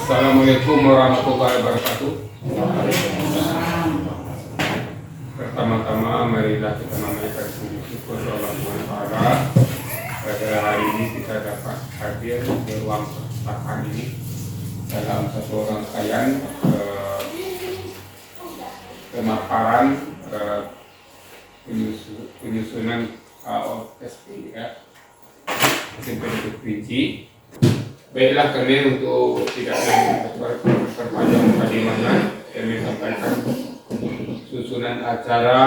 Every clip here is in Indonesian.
Assalamualaikum warahmatullahi wabarakatuh. Pertama-tama marilah kita menaikkan puji syukur kepada Allah Subhanahu wa Ta'ala. Pada hari ini kita dapat hadir di ruang perpustakaan ini dalam satu rangkaian pemaparan penyusunan KOSP ya, SMP Negeri Kerinci. Baiklah, kami untuk tidak berpanjang mukadimahnya, kami sampaikan susunan acara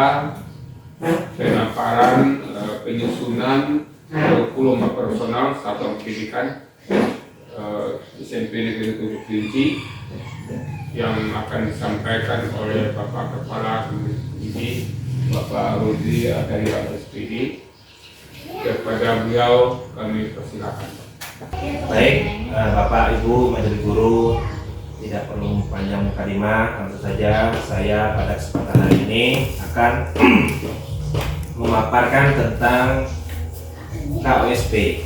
pemaparan penyusunan kurikulum personal satuan pendidikan SMP Negeri Kerinci yang akan disampaikan oleh Bapak Kepala Didik Bapak Rudi dari SPD. Kepada beliau kami persilakan. Baik, Bapak Ibu Majelis Guru, tidak perlu panjang mukadimah, tentu saja saya pada kesempatan hari ini akan memaparkan tentang KOSP.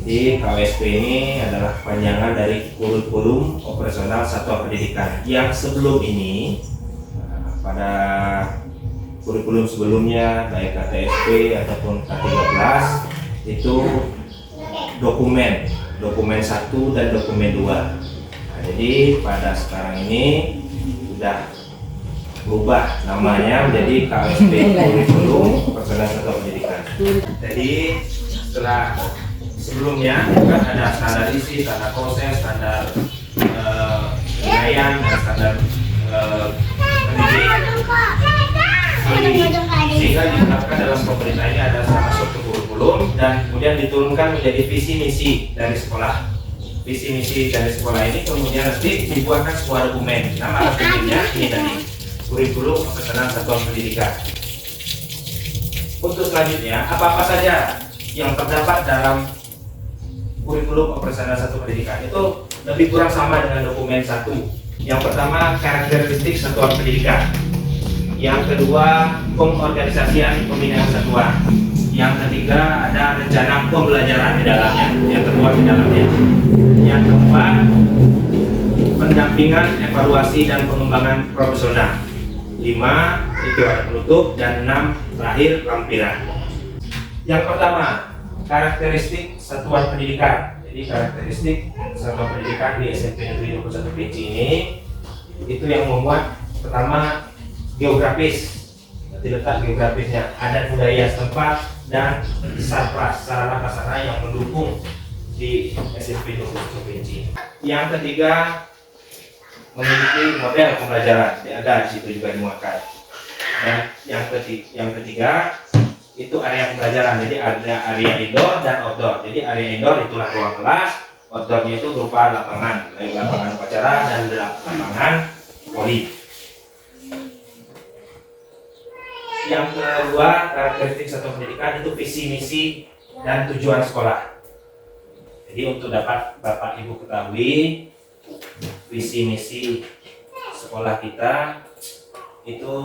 Jadi KOSP ini adalah panjangan dari kurikulum operasional satuan pendidikan yang sebelum ini pada kurikulum sebelumnya baik KTSP ataupun K13 itu dokumen 1 dan dokumen 2. Nah, jadi pada sekarang ini sudah berubah namanya menjadi KOSP kurikulum operasional satuan pendidikan. Jadi setelah sebelumnya kan ada standar isi, standar proses, standar penilaian, dan standar pendidik. Sehingga diterapkan dalam pemerintah ini ada salah satu kurikulum dan kemudian diturunkan menjadi visi misi dari sekolah. Visi misi dari sekolah ini kemudian nanti dibuatkan sebuah dokumen. Nama dokumennya ini tadi, kurikulum operasional satuan pendidikan. Untuk selanjutnya, apa-apa saja yang terdapat dalam kurikulum operasional satuan pendidikan itu lebih kurang sama dengan dokumen 1. Yang pertama, karakteristik satuan pendidikan. Yang kedua, pengorganisasian pembinaan satuan. Yang ketiga, ada rencana pembelajaran di dalamnya, yang tertuang di dalamnya. Yang keempat, pendampingan, evaluasi dan pengembangan profesional. 5, itu ada penutup, dan 6, terakhir lampiran. Yang pertama, karakteristik satuan pendidikan. Jadi karakteristik satuan pendidikan di SMP Negeri 21 Kerinci ini itu yang membuat pertama geografis, letak geografisnya, adat budaya setempat, dan sarana prasarana yang mendukung di SMP Negeri Kerinci. Yang ketiga, memiliki model pembelajaran, ada di situ juga dimuatkan. Dan yang ketiga itu area pembelajaran, jadi ada area indoor dan outdoor. Jadi area indoor itulah ruang kelas, outdoornya itu berupa lapangan, baik lapangan upacara dan lapangan voli. Yang kedua, karakteristik satuan pendidikan itu visi misi dan tujuan sekolah. Jadi untuk dapat Bapak Ibu ketahui visi misi sekolah kita itu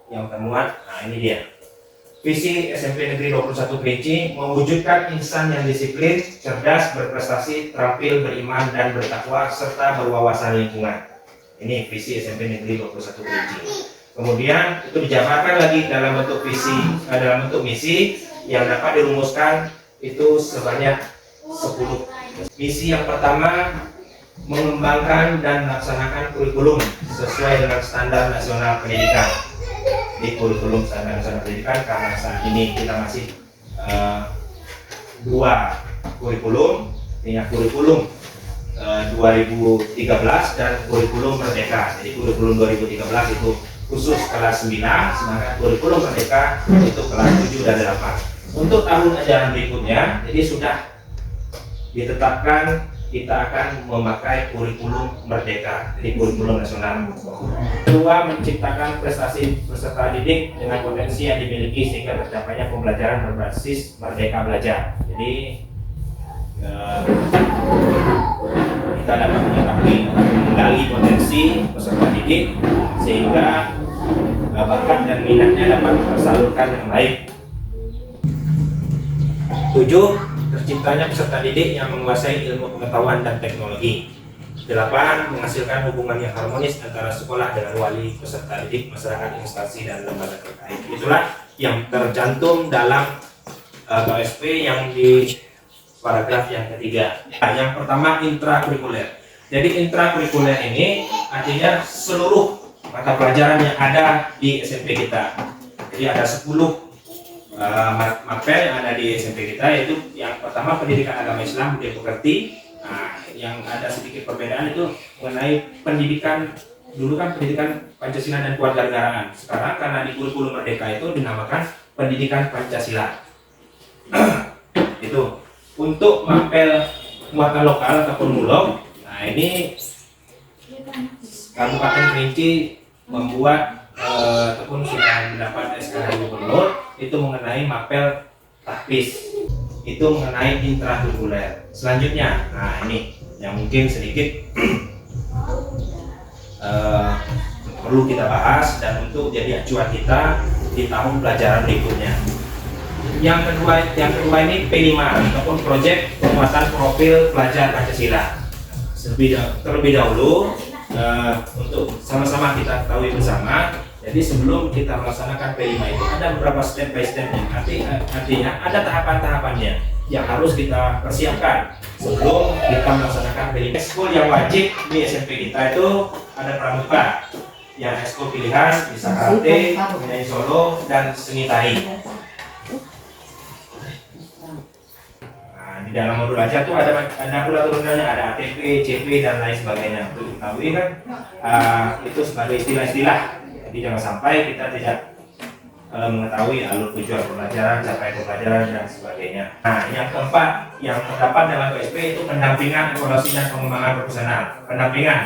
yang termuat, nah ini dia. Visi SMP Negeri 21 Kerinci mewujudkan insan yang disiplin, cerdas, berprestasi, terampil, beriman, dan bertakwa, serta berwawasan lingkungan. Ini visi SMP Negeri 21 Kerinci. Kemudian itu dijabarkan lagi dalam bentuk visi, dalam bentuk misi yang dapat dirumuskan itu sebanyak 10. Misi yang pertama, mengembangkan dan melaksanakan kurikulum sesuai dengan standar nasional pendidikan. Di kurikulum standar nasional pendidikan, karena saat ini kita masih 2 kurikulum, ini kurikulum 2013 dan kurikulum Merdeka. Jadi kurikulum 2013 itu khusus kelas 9, sedangkan kurikulum Merdeka itu kelas 7 dan 8. Untuk tahun ajaran berikutnya, jadi sudah ditetapkan kita akan memakai kurikulum Merdeka, jadi kurikulum nasional. Kedua, menciptakan prestasi peserta didik dengan potensi yang dimiliki sehingga tercapainya pembelajaran berbasis Merdeka Belajar. Jadi kita dapat mengetahui menggali potensi peserta didik sehingga bakat dan minatnya dapat tersalurkan dengan baik. 7. Terciptanya peserta didik yang menguasai ilmu pengetahuan dan teknologi. 8. Menghasilkan hubungan yang harmonis antara sekolah dengan wali, peserta didik, masyarakat, instansi, dan lembaga terkait. Itulah yang tercantum dalam KSP yang di paragraf yang ketiga. Yang pertama, intrakurikuler. Jadi intrakurikuler ini artinya seluruh mata pelajaran yang ada di SMP kita. Jadi ada 10 mapel yang ada di SMP kita, yaitu yang pertama pendidikan agama Islam budaya pekerti. Nah, yang ada sedikit perbedaan itu mengenai pendidikan. Dulu kan pendidikan Pancasila dan kewarganegaraan. Sekarang karena di kurikulum Merdeka itu dinamakan pendidikan Pancasila. Itu untuk mapel muatan lokal ataupun mulok. Nah, ini Kabupaten Kerinci membuat ataupun sudah mendapat SK dari Gubernur itu mengenai mapel tahfiz, itu mengenai intrakurikuler. Selanjutnya, nah ini yang mungkin sedikit perlu kita bahas dan untuk jadi acuan kita di tahun pelajaran berikutnya. Yang kedua ini P5 ataupun proyek penguatan profil pelajar Pancasila. Terlebih dahulu untuk sama-sama kita ketahui bersama. Jadi sebelum kita melaksanakan P5 itu ada beberapa step by stepnya. Artinya ada tahapan-tahapannya yang harus kita persiapkan sebelum kita melaksanakan P5. Ekskul yang wajib di SMP kita itu ada pramuka, yang ekskul pilihan bisa karate, menyanyi solo, dan seni tari. Di dalam modul aja tuh ada pula turunannya, ada ATP, CP, dan lain sebagainya. Untuk diketahui kan itu sebagai istilah-istilah. Jadi jangan sampai kita tidak mengetahui alur tujuan pembelajaran, capaian pembelajaran, dan sebagainya. Nah, yang keempat yang terdapat dalam KSP itu pendampingan, evaluasi, dan pengembangan profesional. Pendampingan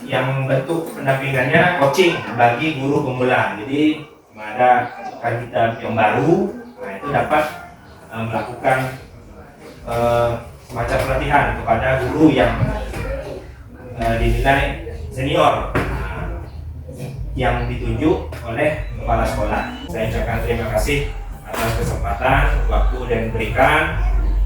yang bentuk pendampingannya coaching bagi guru pemula. Jadi ada kandidat yang baru, nah itu dapat melakukan semacam pelatihan kepada guru yang dinilai senior yang ditunjuk oleh kepala sekolah. Saya ucapkan terima kasih atas kesempatan, waktu yang diberikan.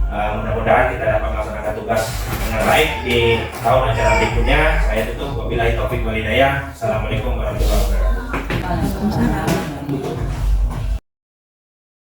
Mudah-mudahan kita dapat melaksanakan tugas dengan baik di tahun ajaran berikutnya. Saya tutup, wabillahi taufik wal hidayah. Assalamualaikum warahmatullahi wabarakatuh. Waalaikumsalam.